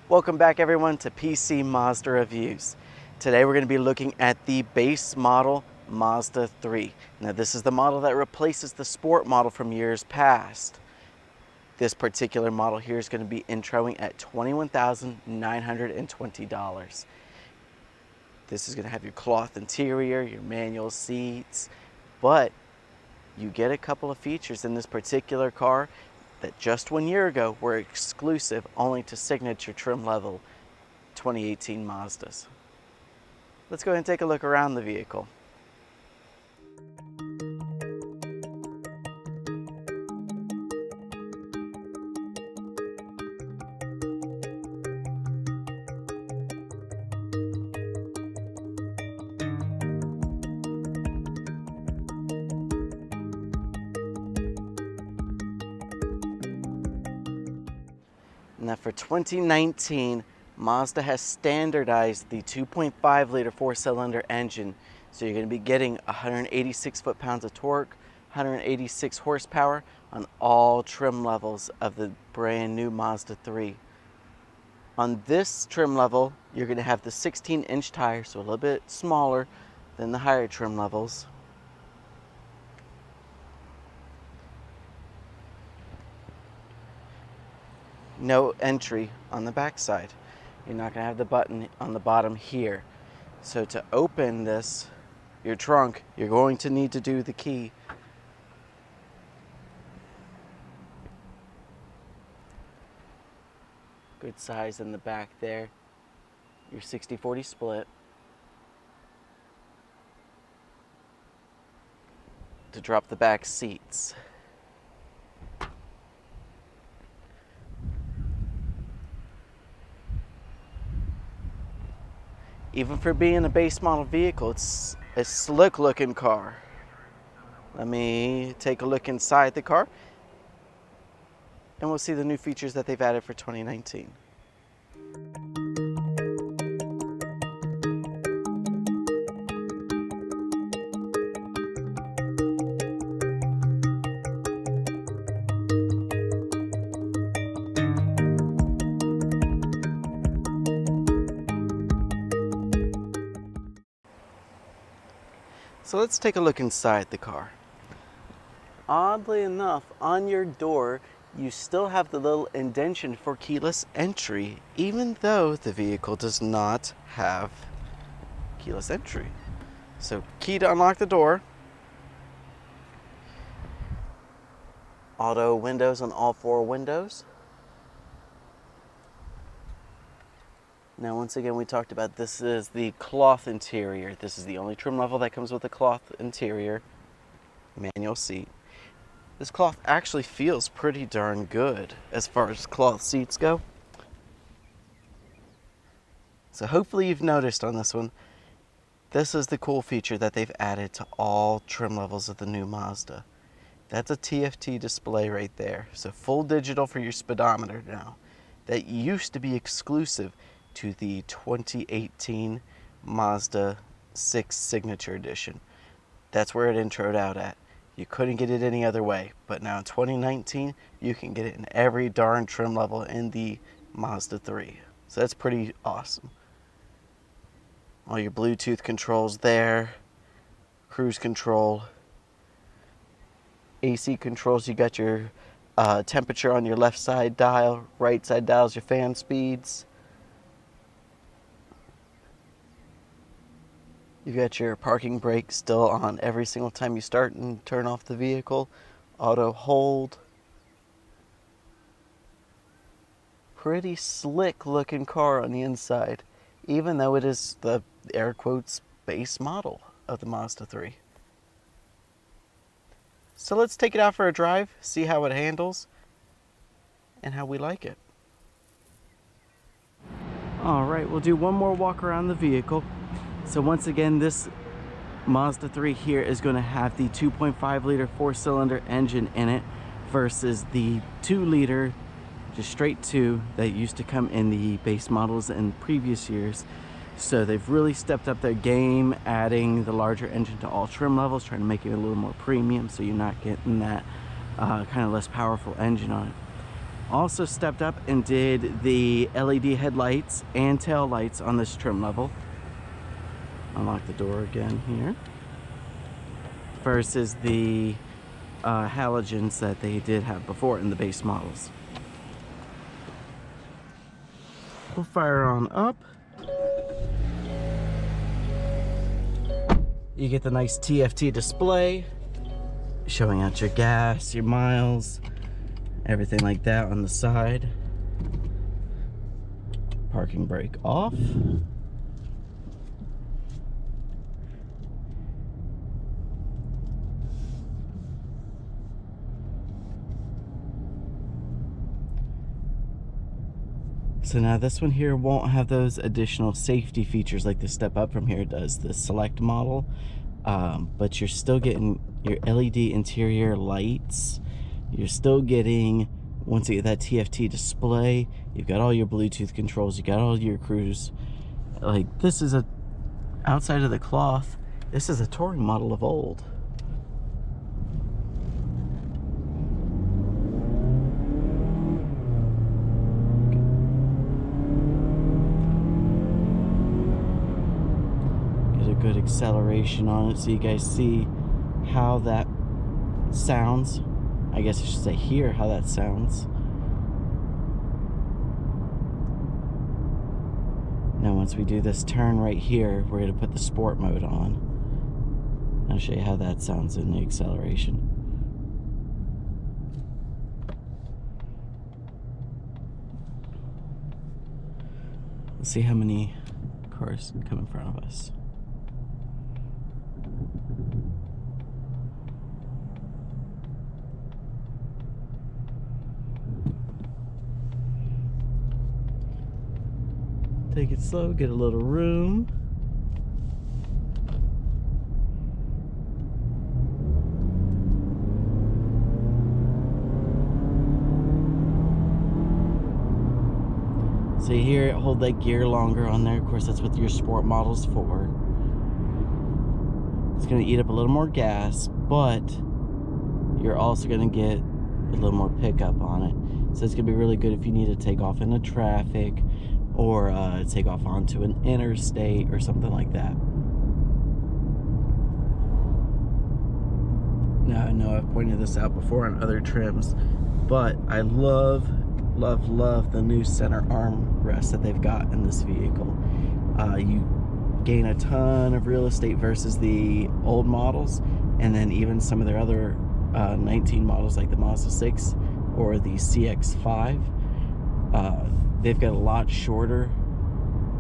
Welcome back everyone to PC Mazda Reviews. Today we're going to be looking at the base model Mazda 3. Now this is the model that replaces the sport model from years past. This particular model here is going to be introing at $21,920. This is going to have your cloth interior, your manual seats, but you get a couple of features in this particular car that just 1 year ago were exclusive only to signature trim level 2018 Mazdas. Let's go ahead and take a look around the vehicle. Now for 2019, Mazda has standardized the 2.5 liter 4-cylinder engine. So you're going to be getting 186 foot-pounds of torque, 186 horsepower on all trim levels of the brand new Mazda 3. On this trim level, you're going to have the 16-inch tire, so a little bit smaller than the higher trim levels. No entry on the back side. You're not going to have the button on the bottom here. So to open this, your trunk, you're going to need to do the key. Good size in the back there. Your 60-40 split. To drop the back seats. Even for being a base model vehicle, it's a slick looking car. Let me take a look inside the car and we'll see the new features that they've added for 2019. So let's take a look inside the car. Oddly enough, on your door, you still have the little indentation for keyless entry, even though the vehicle does not have keyless entry. So key to unlock the door. Auto windows on all 4 windows. Now, once again, we talked about this is the cloth interior. This is the only trim level that comes with a cloth interior. Manual seat. This cloth actually feels pretty darn good as far as cloth seats go. So hopefully you've noticed on this one, this is the cool feature that they've added to all trim levels of the new Mazda. That's a TFT display right there. So full digital for your speedometer now. That used to be exclusive to the 2018 Mazda 6 Signature Edition. That's where it introed out at. You couldn't get it any other way, but now in 2019, you can get it in every darn trim level in the Mazda 3. So that's pretty awesome. All your Bluetooth controls there, cruise control, AC controls. You got your temperature on your left side dial, right side dial is your fan speeds. You've got your parking brake still on every single time you start and turn off the vehicle. Auto hold. Pretty slick looking car on the inside, even though it is the air quotes base model of the Mazda 3. So let's take it out for a drive, see how it handles, and how we like it. All right, we'll do one more walk around the vehicle. So once again, this Mazda 3 here is going to have the 2.5 liter 4-cylinder engine in it versus the 2 liter, just straight 2, that used to come in the base models in previous years. So they've really stepped up their game, adding the larger engine to all trim levels, trying to make it a little more premium so you're not getting that kind of less powerful engine on it. Also stepped up and did the LED headlights and tail lights on this trim level. Unlock the door again here. Versus the halogens that they did have before in the base models. We'll fire on up. You get the nice TFT display showing out your gas, your miles, everything like that on the side. Parking brake off. So now this one here won't have those additional safety features like the step up from here does, the select model, but you're still getting your LED interior lights. You're still getting, once you get that TFT display, you've got all your Bluetooth controls, you got all your cruise. Like, this is outside of the cloth, this is a touring model of old. Good acceleration on it so you guys see how that sounds. I guess I should say hear how that sounds. Now once we do this turn right here, we're going to put the sport mode on. I'll show you how that sounds in the acceleration. Let's see how many cars come in front of us. Take it slow, get a little room. So you hear it hold that gear longer on there. Of course, that's what your sport model's for. It's going to eat up a little more gas, but you're also going to get a little more pickup on it. So it's going to be really good if you need to take off into traffic or take off onto an interstate or something like that. Now, I know I've pointed this out before on other trims, but I love the new center armrest that they've got in this vehicle. You gain a ton of real estate versus the old models, and then even some of their other 19 models like the Mazda 6 or the CX-5. They've got a lot shorter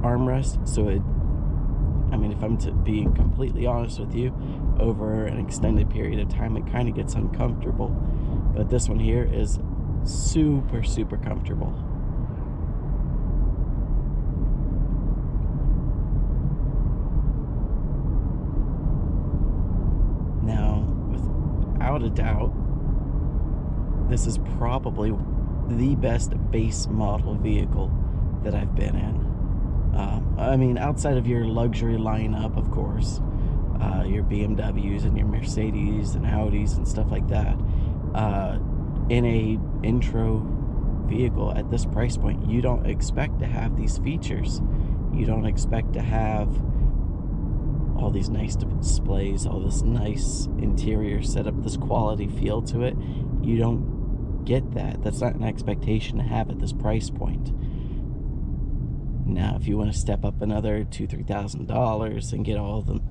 armrest, so I mean, if I'm to be completely honest with you, over an extended period of time, it kind of gets uncomfortable. But this one here is super, super comfortable. Now, without a doubt, this is probably the best base model vehicle that I've been in. I mean, outside of your luxury lineup, of course, your BMWs and your Mercedes and Audis and stuff like that, in a intro vehicle at this price point, you don't expect to have these features. You don't expect to have all these nice displays, all this nice interior setup, this quality feel to it. You don't get that. That's not an expectation to have at this price point. Now, if you want to step up another $2,000-$3,000 and get all the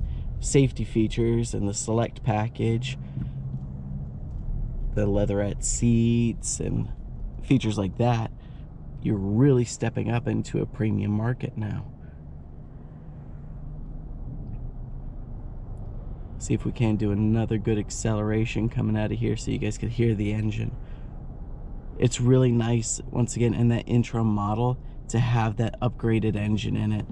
safety features and the select package, the leatherette seats and features like that, you're really stepping up into a premium market now. See if we can do another good acceleration coming out of here so you guys can hear the engine. It's really nice, once again, in that intro model to have that upgraded engine in it.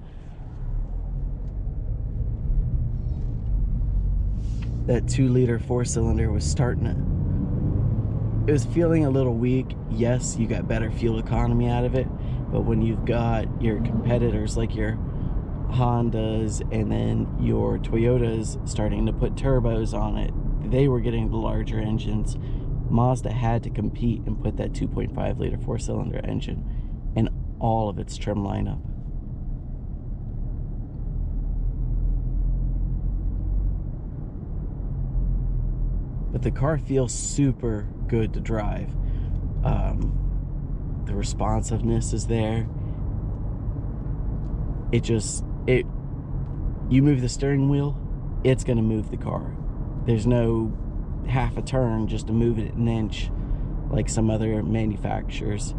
That 2-liter 4-cylinder was starting to, it was feeling a little weak. Yes, you got better fuel economy out of it, but when you've got your competitors like your Hondas and then your Toyotas starting to put turbos on it, they were getting the larger engines. Mazda had to compete and put that 2.5 liter 4-cylinder engine in all of its trim lineup. But the car feels super good to drive. The responsiveness is there. You move the steering wheel, it's gonna move the car. There's no half a turn just to move it an inch like some other manufacturers.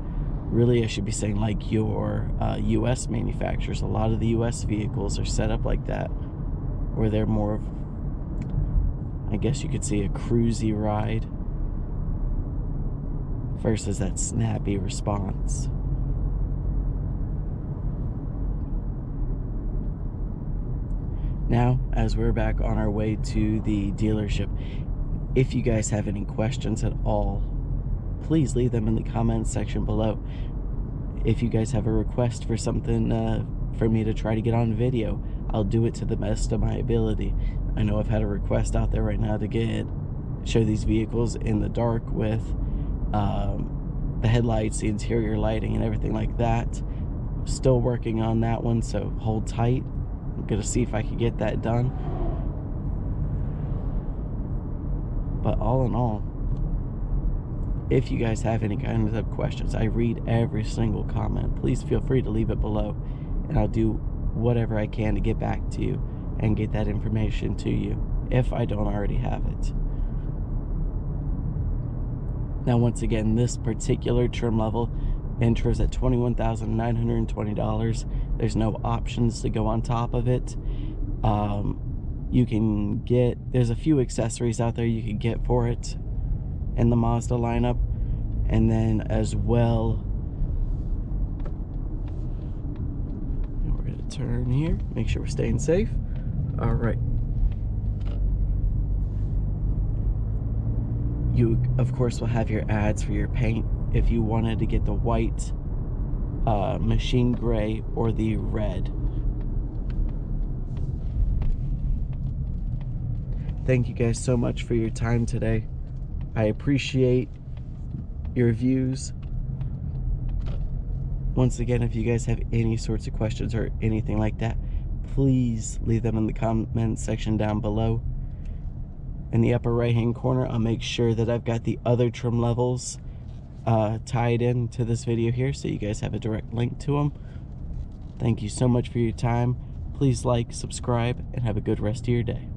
Really, I should be saying like your US manufacturers. A lot of the US vehicles are set up like that, where they're more of, I guess you could say, a cruisy ride versus that snappy response. Now, as we're back on our way to the dealership, if you guys have any questions at all, please leave them in the comments section below. If you guys have a request for something for me to try to get on video, I'll do it to the best of my ability. I know I've had a request out there right now to show these vehicles in the dark with the headlights, the interior lighting, and everything like that. Still working on that one, so hold tight. I'm gonna see if I can get that done. But all in all, if you guys have any kind of questions, I read every single comment. Please feel free to leave it below, and I'll do whatever I can to get back to you and get that information to you if I don't already have it. Now, once again, this particular trim level intros at $21,920. There's no options to go on top of it. You can there's a few accessories out there you can get for it in the Mazda lineup. And then as well, we're going to turn here, make sure we're staying safe. All right. You, of course, will have your ads for your paint if you wanted to get the white, machine gray, or the red. Thank you guys so much for your time today. I appreciate your views. Once again, if you guys have any sorts of questions or anything like that, please leave them in the comment section down below. In the upper right hand corner, I'll make sure that I've got the other trim levels tied in to this video here, so you guys have a direct link to them. Thank you so much for your time. Please like, subscribe, and have a good rest of your day.